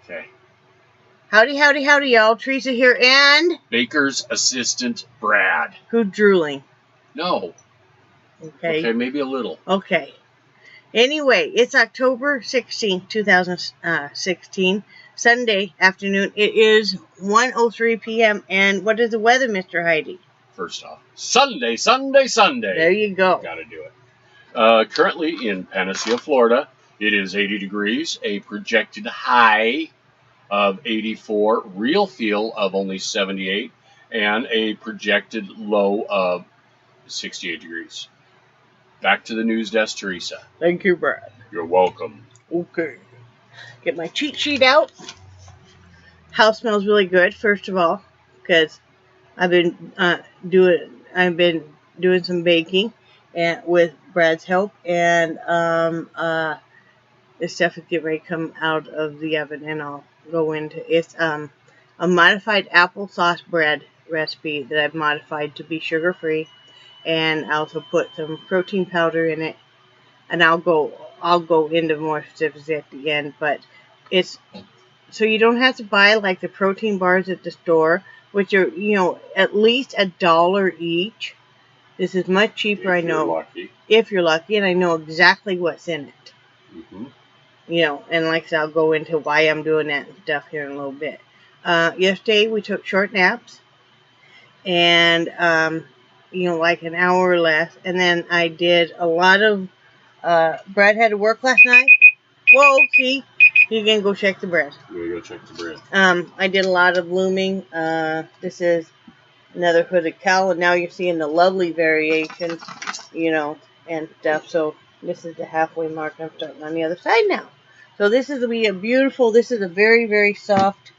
Okay. Howdy, howdy, howdy, y'all. Teresa here and... Baker's assistant, Brad. Who's drooling? No. Okay. Okay, maybe a little. Okay. Anyway, it's October 16th, 2016. Sunday afternoon. It is 1:03 p.m. And what is the weather, Mr. Heidi? First off, Sunday, Sunday, Sunday. There you go. Gotta do it. Currently in Panacea, Florida, it is 80 degrees, a projected high of 84, real feel of only 78, and a projected low of 68 degrees. Back to the news desk, Teresa. Thank you, Brad. You're welcome. Okay. Get my cheat sheet out. House smells really good, first of all, because I've been doing some baking and with Brad's help, and this stuff is getting ready to come out of the oven, and I'll go into it's a modified applesauce bread recipe that I've modified to be sugar free, and I also put some protein powder in it, and I'll go into more specifics at the end, but it's so you don't have to buy like the protein bars at the store, which are, at least $1 each. This is much cheaper, I know. If you're lucky, and I know exactly what's in it. Mm-hmm. And like I said, I'll go into why I'm doing that and stuff here in a little bit. Yesterday, we took short naps. And, like an hour or less. And then I did a lot of, Brad had to work last night. Whoa, see? You can go check the bread. We're going to go check the bread. I did a lot of looming. This is another hooded cowl. And now you're seeing the lovely variation, and stuff. So this is the halfway mark. I'm starting on the other side now. So this is this is a very, very soft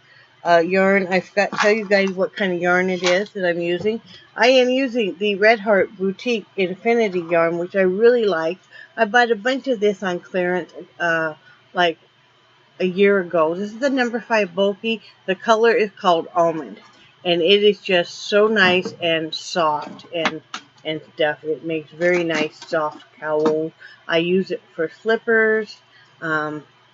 yarn. I forgot to tell you guys what kind of yarn it is that I'm using. I am using the Red Heart Boutique Infinity yarn, which I really like. I bought a bunch of this on clearance like a year ago. This is the number 5 bulky. The color is called Almond. And it is just so nice and soft and stuff. It makes very nice soft cowl. I use it for slippers.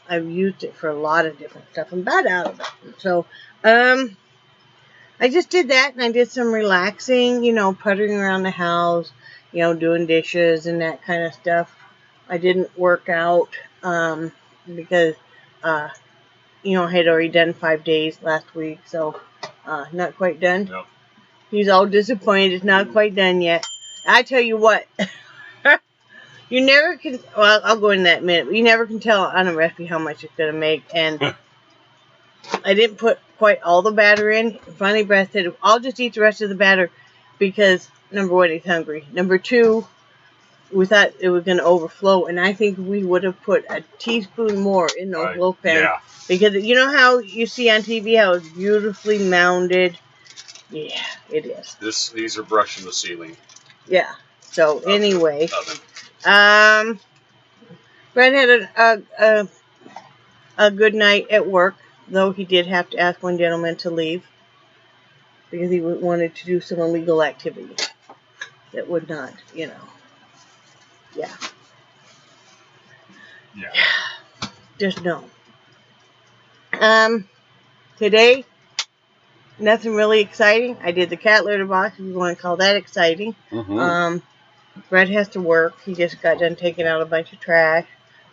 I've used it for a lot of different stuff. I'm about out of it. So, I just did that, and I did some relaxing, puttering around the house, doing dishes and that kind of stuff. I didn't work out, because, I had already done 5 days last week, so, not quite done. No. He's all disappointed. It's not quite done yet. I tell you what, you never can, well, I'll go into that in a minute, but you never can tell on a recipe how much it's going to make, and I didn't put quite all the batter in. Finally, Brad said, I'll just eat the rest of the batter, because, number 1, he's hungry. Number 2, we thought it was going to overflow, and I think we would have put a teaspoon more in those loaf pans. Yeah. Because you know how you see on TV how it's beautifully mounded? Yeah, it is. These are brushing the ceiling. Yeah. So anyway, Brad had a good night at work, though he did have to ask one gentleman to leave because he wanted to do some illegal activity that would not, Yeah. Yeah. Just no. Today, nothing really exciting. I did the cat litter box, if you want to call that exciting. Mm-hmm. Brett has to work. He just got done taking out a bunch of trash.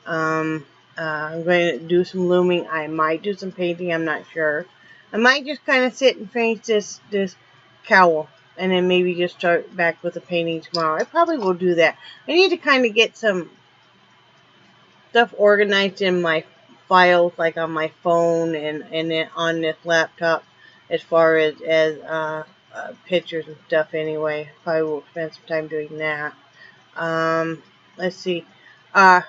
I'm going to do some looming. I might do some painting. I'm not sure. I might just kind of sit and finish this cowl, and then maybe just start back with the painting tomorrow. I probably will do that. I need to kind of get some stuff organized in my files, like on my phone and then on this laptop, as far as pictures and stuff. Anyway, probably will spend some time doing that. Let's see. I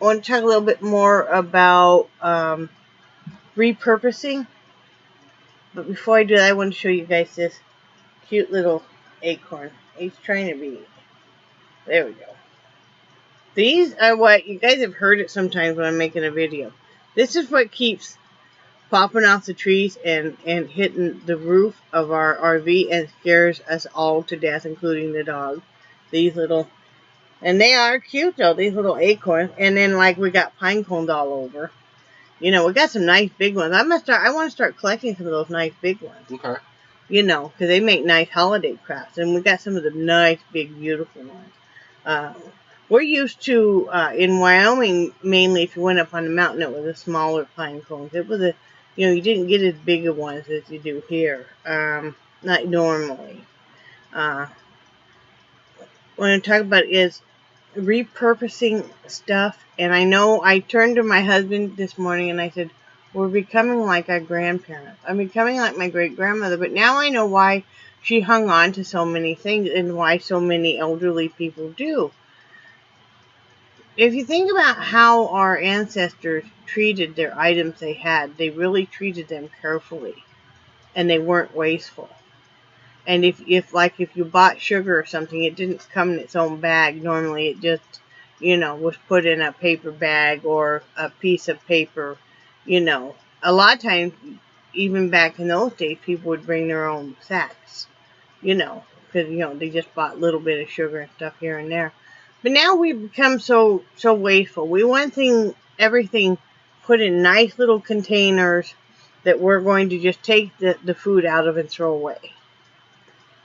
want to talk a little bit more about repurposing. But before I do that, I want to show you guys this cute little acorn. He's trying to be. There we go. These are what, you guys have heard it sometimes when I'm making a video. This is what keeps popping off the trees and hitting the roof of our RV and scares us all to death, including the dog. These little, and they are cute though, these little acorns. And then like we got pine cones all over. You know, we got some nice big ones. I want to start collecting some of those nice big ones. Okay. You know, because they make nice holiday crafts, and we got some of the nice, big, beautiful ones. We're used to, in Wyoming, mainly if you went up on the mountain, it was a smaller pine cones. It was you didn't get as big of ones as you do here, not normally. What I'm talking about is repurposing stuff, and I know I turned to my husband this morning and I said, we're becoming like our grandparents. I'm becoming like my great-grandmother, but now I know why she hung on to so many things and why so many elderly people do. If you think about how our ancestors treated their items they had, they really treated them carefully, and they weren't wasteful. And if you bought sugar or something, it didn't come in its own bag. Normally it just, was put in a paper bag or a piece of paper, A lot of times, even back in those days, people would bring their own sacks, because, they just bought a little bit of sugar and stuff here and there. But now we've become so wasteful. We want everything put in nice little containers that we're going to just take the food out of and throw away.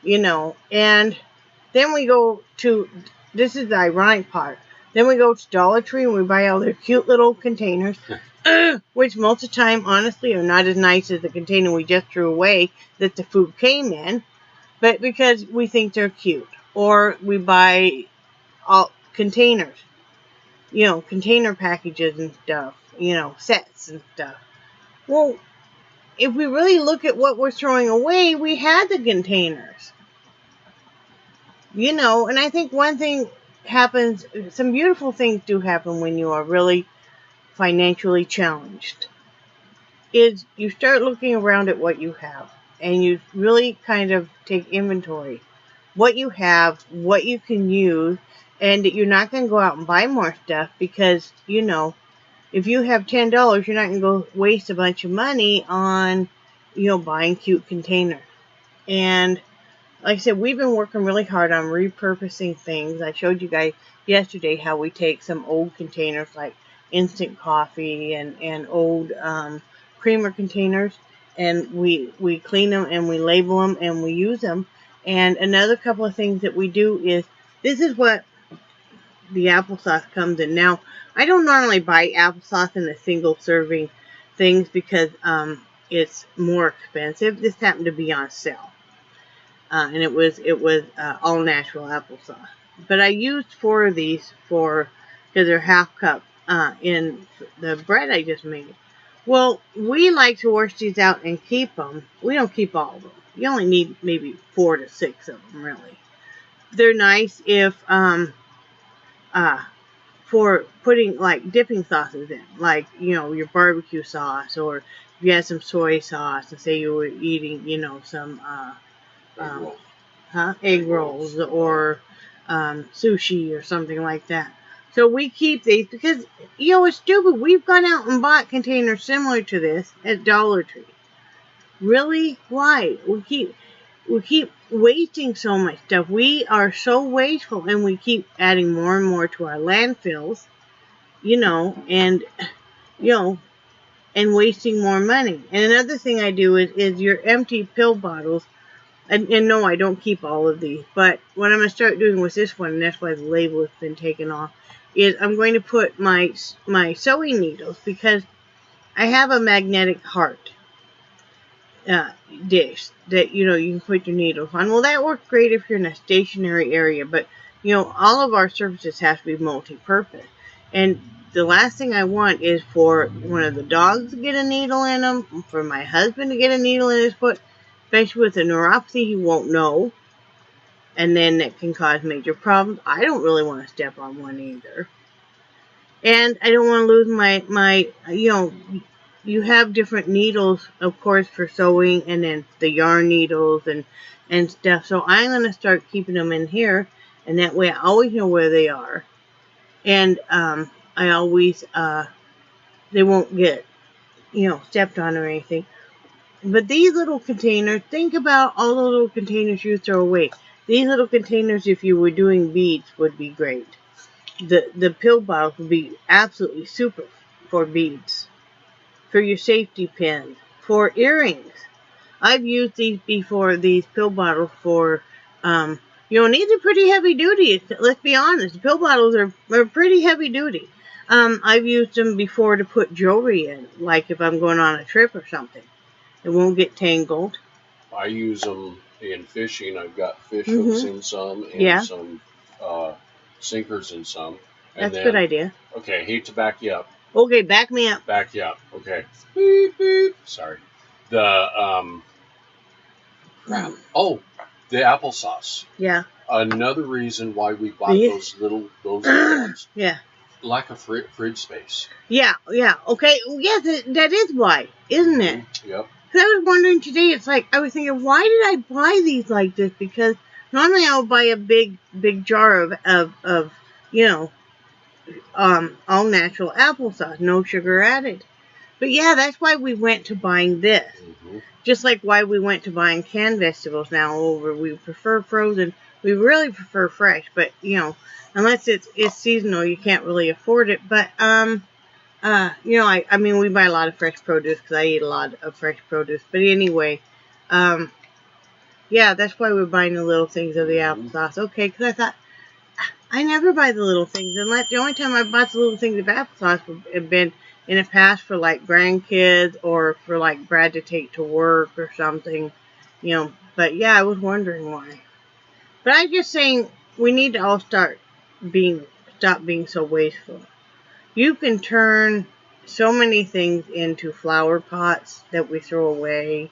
And then we go to, this is the ironic part, then we go to Dollar Tree and we buy all their cute little containers, which most of the time, honestly, are not as nice as the container we just threw away that the food came in, but because we think they're cute. Or we buy all containers, container packages and stuff, sets and stuff. Well, if we really look at what we're throwing away, we had the containers. And I think one thing happens, some beautiful things do happen when you are really financially challenged, is you start looking around at what you have, and you really kind of take inventory. What you have, what you can use, and you're not going to go out and buy more stuff because, if you have $10, you're not going to go waste a bunch of money on, buying cute containers. And like I said, we've been working really hard on repurposing things. I showed you guys yesterday how we take some old containers like instant coffee and old creamer containers, and we clean them and we label them and we use them. And another couple of things that we do is, this is what the applesauce comes in. Now, I don't normally buy applesauce in the single serving things because it's more expensive. This happened to be on sale. And it was all natural applesauce. But I used 4 of these because they're half cup in the bread I just made. Well, we like to wash these out and keep them. We don't keep all of them. You only need maybe 4 to 6 of them, really. They're nice if for putting like dipping sauces in, like your barbecue sauce, or if you had some soy sauce, and say you were eating some egg rolls or sushi or something like that. So we keep these because it's stupid. We've gone out and bought containers similar to this at Dollar Tree. Really? Why? We keep wasting so much stuff. We are so wasteful, and we keep adding more and more to our landfills, and wasting more money. And another thing I do is your empty pill bottles. And no, I don't keep all of these. But what I'm going to start doing with this one, and that's why the label has been taken off, is I'm going to put my sewing needles, because I have a magnetic heart dish that, you can put your needles on. Well, that works great if you're in a stationary area, but, all of our surfaces have to be multi-purpose. And the last thing I want is for one of the dogs to get a needle in them, for my husband to get a needle in his foot, especially with a neuropathy he won't know, and then that can cause major problems. I don't really want to step on one either. And I don't want to lose my you have different needles, of course, for sewing, and then the yarn needles and stuff. So I'm going to start keeping them in here, and that way I always know where they are. And I always, they won't get, stepped on or anything. But these little containers, think about all the little containers you throw away. These little containers, if you were doing beads, would be great. The pill bottles would be absolutely super for beads. for your safety pins, for earrings. I've used these before, these pill bottles for, these are pretty heavy duty. Let's be honest. Pill bottles are pretty heavy duty. I've used them before to put jewelry in, like if I'm going on a trip or something. It won't get tangled. I use them in fishing. I've got fish hooks in some and some sinkers in some. And that's a good idea. Okay, hate to back you up. Okay, back me up. Back you up. Okay. Beep, beep. Sorry. The the applesauce. Yeah. Another reason why we bought those little ones. Yeah. Lack of fridge space. Yeah. Okay. Yes, that is why, isn't it? Yep. Because I was wondering today. It's like I was thinking, why did I buy these like this? Because normally I would buy a big jar of all natural applesauce, no sugar added. But yeah, that's why we went to buying this. Just like why we went to buying canned vegetables now over. We prefer frozen. We really prefer fresh, but unless it's seasonal, you can't really afford it. But I mean, we buy a lot of fresh produce because I eat a lot of fresh produce. But anyway, yeah, that's why we're buying the little things of the applesauce. Okay, because I thought I never buy the little things unless the only time I bought the little things of applesauce would have been in the past for like grandkids or for like Brad to take to work or something, But yeah, I was wondering why. But I'm just saying we need to all stop being so wasteful. You can turn so many things into flower pots that we throw away,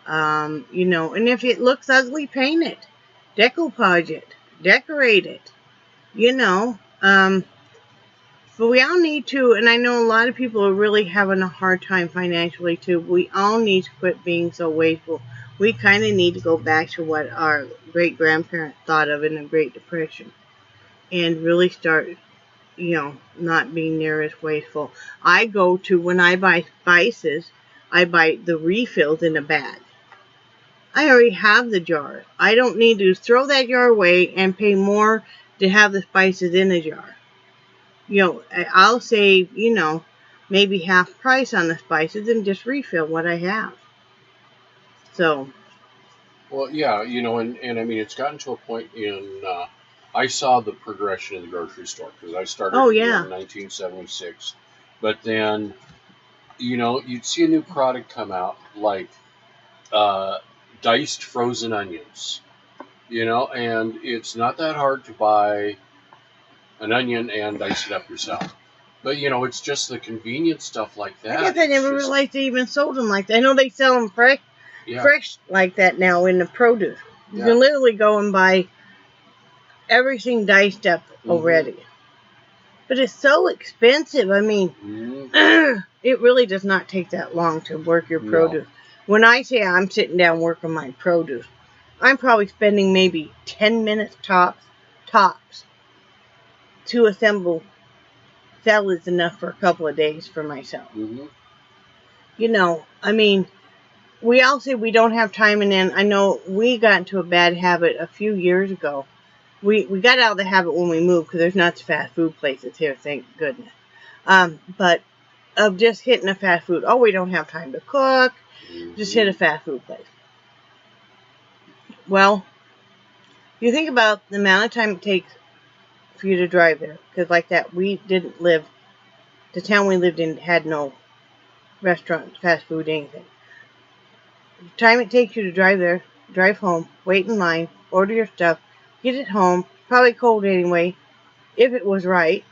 and if it looks ugly, paint it, decoupage it, decorate it, But we all need to, and I know a lot of people are really having a hard time financially too. We all need to quit being so wasteful. We kind of need to go back to what our great-grandparents thought of in the Great Depression and really start, not being near as wasteful. When I buy spices, I buy the refills in a bag. I already have the jar. I don't need to throw that jar away and pay more to have the spices in a jar. I'll save, maybe half price on the spices and just refill what I have. So. Well, yeah, and I mean, it's gotten to a point I saw the progression in the grocery store because I started in 1976. But then, you'd see a new product come out like diced frozen onions, and it's not that hard to buy an onion and dice it up yourself. But, it's just the convenient stuff like that. I guess I never realized they even sold them like that. I know they sell them fresh like that now in the produce. You can literally go and buy everything diced up already. But it's so expensive. I mean, it really does not take that long to work your produce. When I say I'm sitting down working my produce, I'm probably spending maybe 10 minutes tops to assemble salads enough for a couple of days for myself. I mean, we all say we don't have time, and then I know we got into a bad habit a few years ago. We got out of the habit when we moved because there's not fast food places here, thank goodness. But of just hitting a fast food. Oh, we don't have time to cook. Just hit a fast food place. Well, you think about the amount of time it takes for you to drive there, because like that, the town we lived in had no restaurant, fast food, anything. The time it takes you to drive there, drive home, wait in line, order your stuff, get it home, probably cold anyway, if it was right.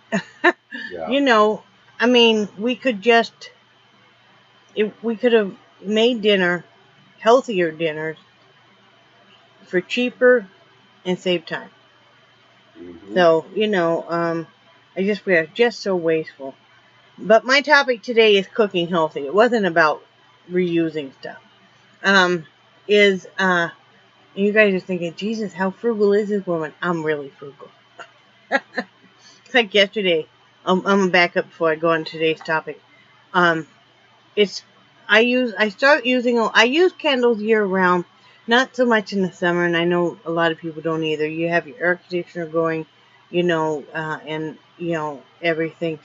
I mean, we could have made healthier dinners for cheaper and save time. So, we are just so wasteful. But my topic today is cooking healthy. It wasn't about reusing stuff. You guys are thinking, Jesus, how frugal is this woman? I'm really frugal. It's like yesterday. I'm gonna back up before I go on today's topic. I use candles year round. Not so much in the summer, and I know a lot of people don't either. You have your air conditioner going, and everything.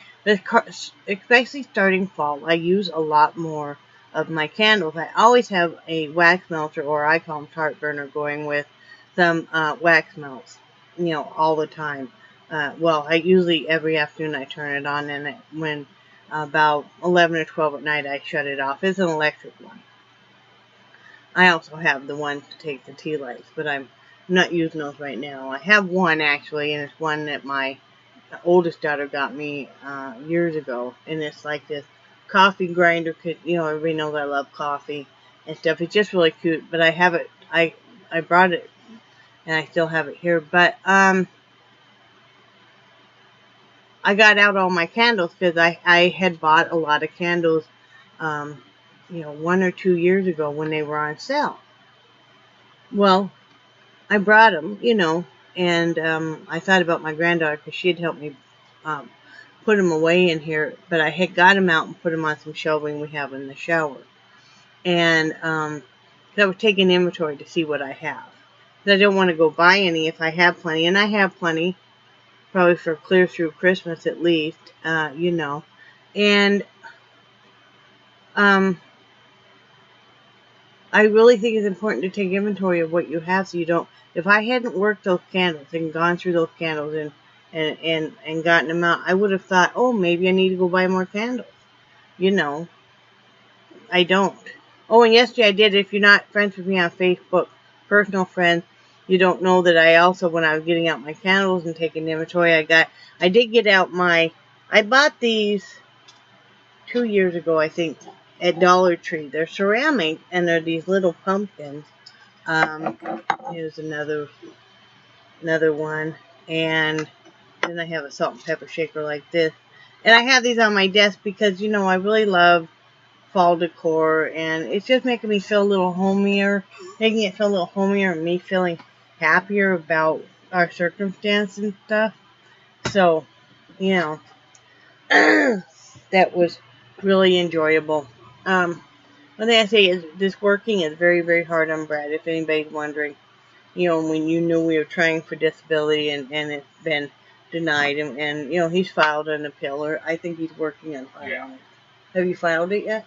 Especially starting fall, I use a lot more of my candles. I always have a wax melter, or I call them tart burner, going with some wax melts, all the time. Well, I usually every afternoon I turn it on, and when about 11 or 12 at night I shut it off. It's an electric one. I also have the one to take the tea lights, but I'm not using those right now. I have one actually, and it's one that my oldest daughter got me years ago, and it's like this coffee grinder. Cause everybody knows I love coffee and stuff. It's just really cute. But I have it. I brought it, and I still have it here. But I got out all my candles because I had bought a lot of candles, 1 or 2 years ago when they were on sale. Well, I brought them, and I thought about my granddaughter because she had helped me put them away in here, but I had got them out and put them on some shelving we have in the shower. And I was taking inventory to see what I have. Because I don't want to go buy any if I have plenty, and I have plenty, probably for clear through Christmas at least, And I really think it's important to take inventory of what you have so you don't. If I hadn't worked those candles and gone through those candles and gotten them out, I would have thought, oh, maybe I need to go buy more candles. I don't. Oh, and yesterday I did. If you're not friends with me on Facebook, personal friends, you don't know that I also, when I was getting out my candles and taking inventory, I did get out I bought these 2 years ago, I think, at Dollar Tree. They're ceramic, and they're these little pumpkins. Here's another one, and then I have a salt and pepper shaker like this. And I have these on my desk because, I really love fall decor, and it's just making me feel a little homier, making it feel a little homier, and me feeling happier about our circumstance and stuff. So, that was really enjoyable. One thing I say is this working is very, very hard on Brad, if anybody's wondering. When you knew we were trying for disability and it's been denied, and he's filed an appeal, or I think he's working on filing it. Have you filed it yet?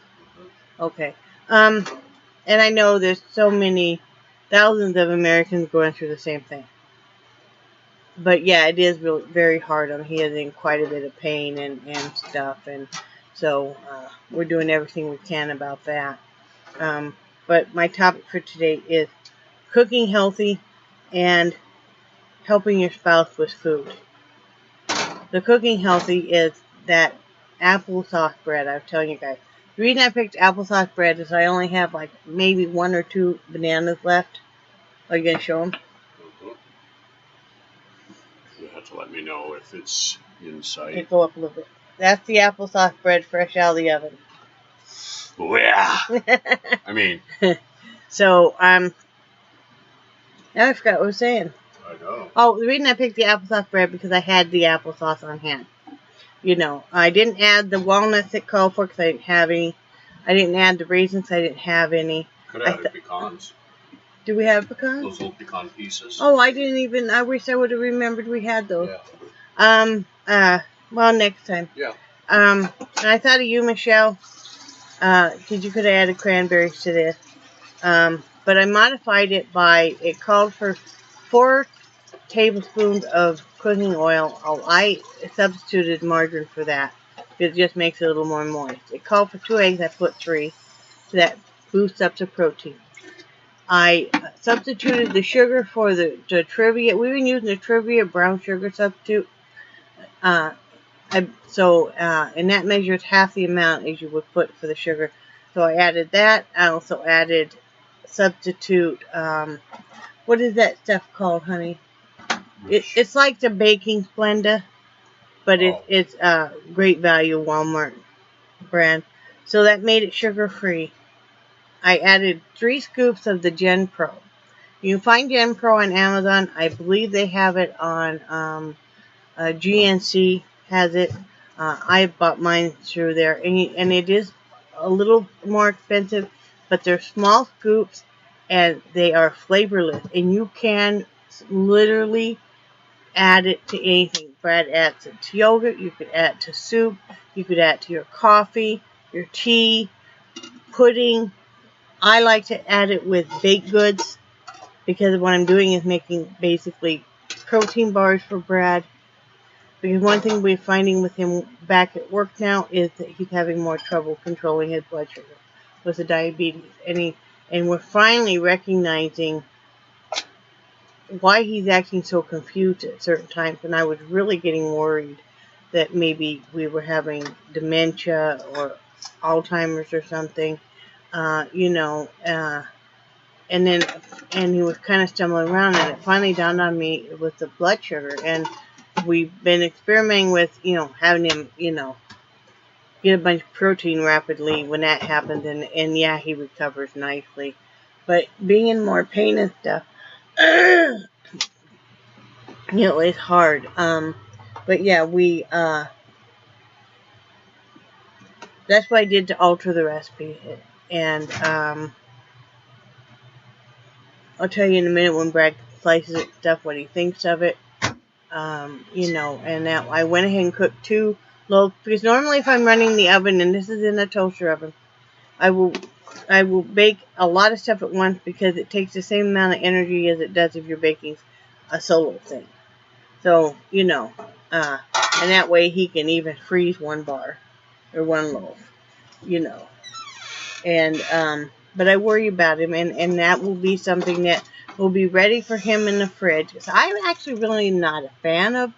Okay. And I know there's so many thousands of Americans going through the same thing. But yeah, it is really very hard on him. He is in quite a bit of pain and stuff, and so we're doing everything we can about that. But my topic for today is cooking healthy and helping your spouse with food. The cooking healthy is that applesauce bread I was telling you guys. The reason I picked applesauce bread is I only have like maybe 1 or 2 bananas left. Are you going to show them? You have to let me know if it's in sight. Okay, go up a little bit. That's the applesauce bread fresh out of the oven. Oh, yeah. I mean. So, now I forgot what I was saying. I know. Oh, the reason I picked the applesauce bread because I had the applesauce on hand. I didn't add the walnuts it called for because I didn't have any. I didn't add the raisins. I didn't have any. Could have added pecans. Do we have pecans? Those little pecan pieces. Oh, I didn't even. I wish I would have remembered we had those. Yeah. Well, next time. Yeah. And I thought of you, Michelle. Because you could have added cranberries to this. But I modified it by, it called for 4 tablespoons of cooking oil. I substituted margarine for that. It just makes it a little more moist. It called for 2 eggs. I put 3. So that boosts up the protein. I substituted the sugar for the Trivia. We've been using the Trivia brown sugar substitute. And that measures half the amount as you would put for the sugar. So I added that. I also added substitute, what is that stuff called, honey? It's like the baking splenda, but it's Great Value Walmart brand. So that made it sugar-free. I added 3 scoops of the Genpro. You can find Genpro on Amazon. I believe they have it on GNC has it. I bought mine through there, and it is a little more expensive, but they're small scoops and they are flavorless, and you can literally add it to anything. Brad adds it to yogurt. You could add it to soup. You could add it to your coffee, your tea, pudding. I like to add it with baked goods because what I'm doing is making basically protein bars for Brad. Because one thing we're finding with him back at work now is that he's having more trouble controlling his blood sugar with the diabetes. And we're finally recognizing why he's acting so confused at certain times. And I was really getting worried that maybe we were having dementia or Alzheimer's or something, and he was kind of stumbling around, and it finally dawned on me with the blood sugar. And we've been experimenting with, having him, get a bunch of protein rapidly when that happens, and yeah, he recovers nicely. But being in more pain and stuff, it's hard. But yeah, that's what I did to alter the recipe. And I'll tell you in a minute when Brad slices it stuff what he thinks of it. And that I went ahead and cooked 2 loaves, because normally if I'm running the oven, and this is in a toaster oven, I will bake a lot of stuff at once because it takes the same amount of energy as it does if you're baking a solo thing. So, and that way he can even freeze 1 bar or 1 loaf, And, but I worry about him, and that will be something that will be ready for him in the fridge. So I'm actually really not a fan of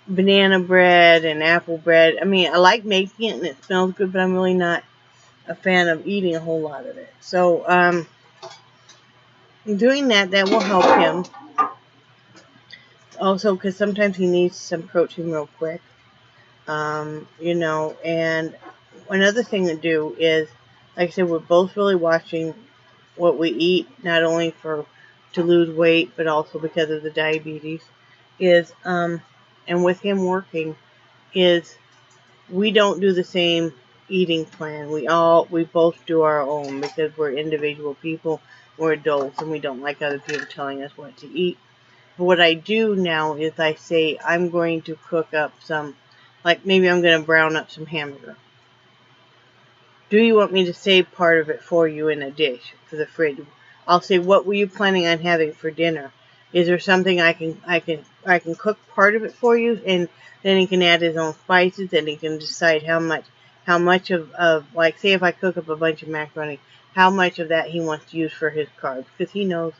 banana bread and apple bread. I mean, I like making it and it smells good, but I'm really not a fan of eating a whole lot of it. So, doing that will help him. Also, because sometimes he needs some protein real quick. And another thing to do is, like I said, we're both really watching what we eat, not only to lose weight, but also because of the diabetes. And with him working, is we don't do the same eating plan. We both do our own because we're individual people. We're adults, and we don't like other people telling us what to eat. But what I do now is I say I'm going to cook up some, like maybe I'm going to brown up some hamburger. Do you want me to save part of it for you in a dish for the fridge? I'll say, what were you planning on having for dinner? Is there something I can cook part of it for you, and then he can add his own spices, and he can decide how much of like, say if I cook up a bunch of macaroni, how much of that he wants to use for his carbs, because he knows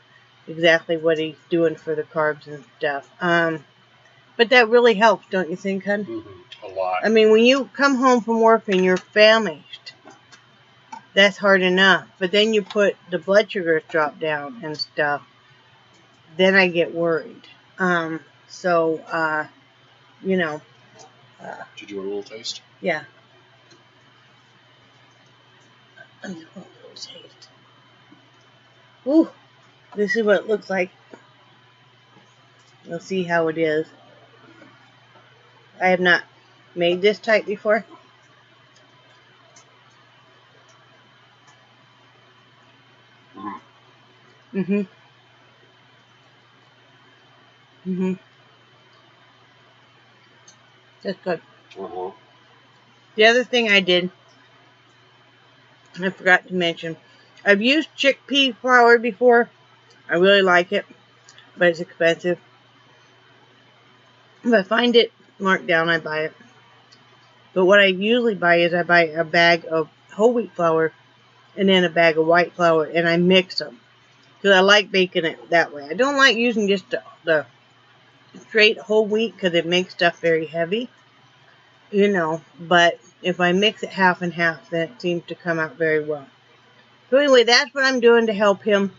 exactly what he's doing for the carbs and stuff. But that really helps, don't you think, hon? Mm-hmm. A lot. I mean, when you come home from work and you're famished, that's hard enough. But then you put the blood sugars drop down and stuff, then I get worried. Did you want a little taste? Yeah. I just want a little taste. Ooh, this is what it looks like. We'll see how it is. I have not made this type before. Mm-hmm. Mm-hmm. That's good. Uh-huh. The other thing I did, I forgot to mention, I've used chickpea flour before. I really like it, but it's expensive. If I find it marked down, I buy it. But what I usually buy is I buy a bag of whole wheat flour and then a bag of white flour, and I mix them. Because I like baking it that way. I don't like using just the straight whole wheat because it makes stuff very heavy. But if I mix it half and half, then it seems to come out very well. So anyway, that's what I'm doing to help him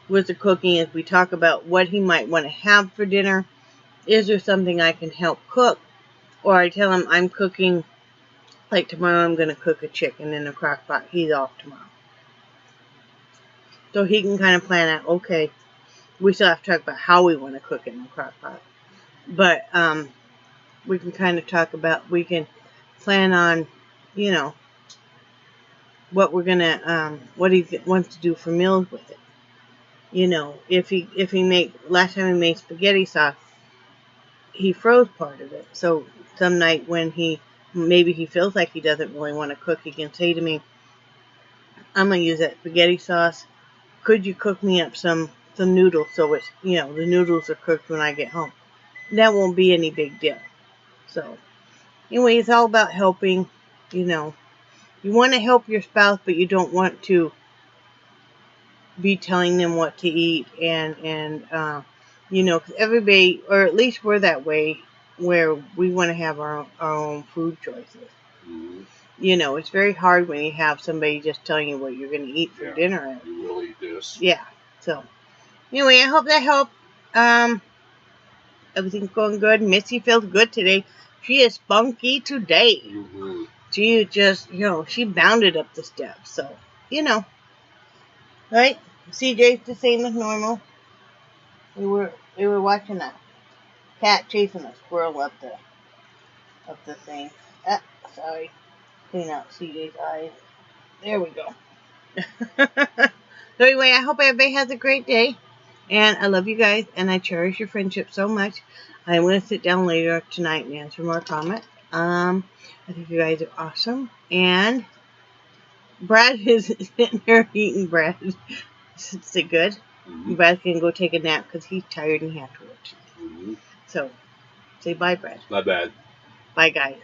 with the cooking as we talk about what he might want to have for dinner. Is there something I can help cook? Or I tell him I'm cooking, like tomorrow I'm going to cook a chicken in a crock pot. He's off tomorrow. So he can kind of plan out, okay, we still have to talk about how we want to cook it in a crock pot. But we can kind of talk about, we can plan on, what we're going to, what he wants to do for meals with it. You know, if he make last time he made spaghetti sauce, he froze part of it. So some night when maybe he feels like he doesn't really want to cook, he can say to me, "I'm gonna use that spaghetti sauce. Could you cook me up some noodles so it's the noodles are cooked when I get home?" That won't be any big deal. So anyway, it's all about helping. You know, you want to help your spouse, but you don't want to be telling them what to eat and because everybody, or at least we're that way, where we want to have our own food choices. Mm-hmm. It's very hard when you have somebody just telling you what you're going to eat for dinner. You will eat this. Yeah. So anyway, I hope that helped. Everything's going good. Missy feels good today. She is spunky today. Mm-hmm. She just, she bounded up the steps. So, right? CJ's the same as normal. We were watching a cat chasing a squirrel up the thing. Ah, sorry. Clean out CJ's eyes. There we go. So anyway, I hope everybody has a great day. And I love you guys, and I cherish your friendship so much. I'm going to sit down later tonight and answer more comments. I think you guys are awesome. And Brad is sitting there eating bread. Is it good? Mm-hmm. Brad can go take a nap because he's tired and he has to work. Mm-hmm. So, say bye, Brad. Not bad. Bye, guys.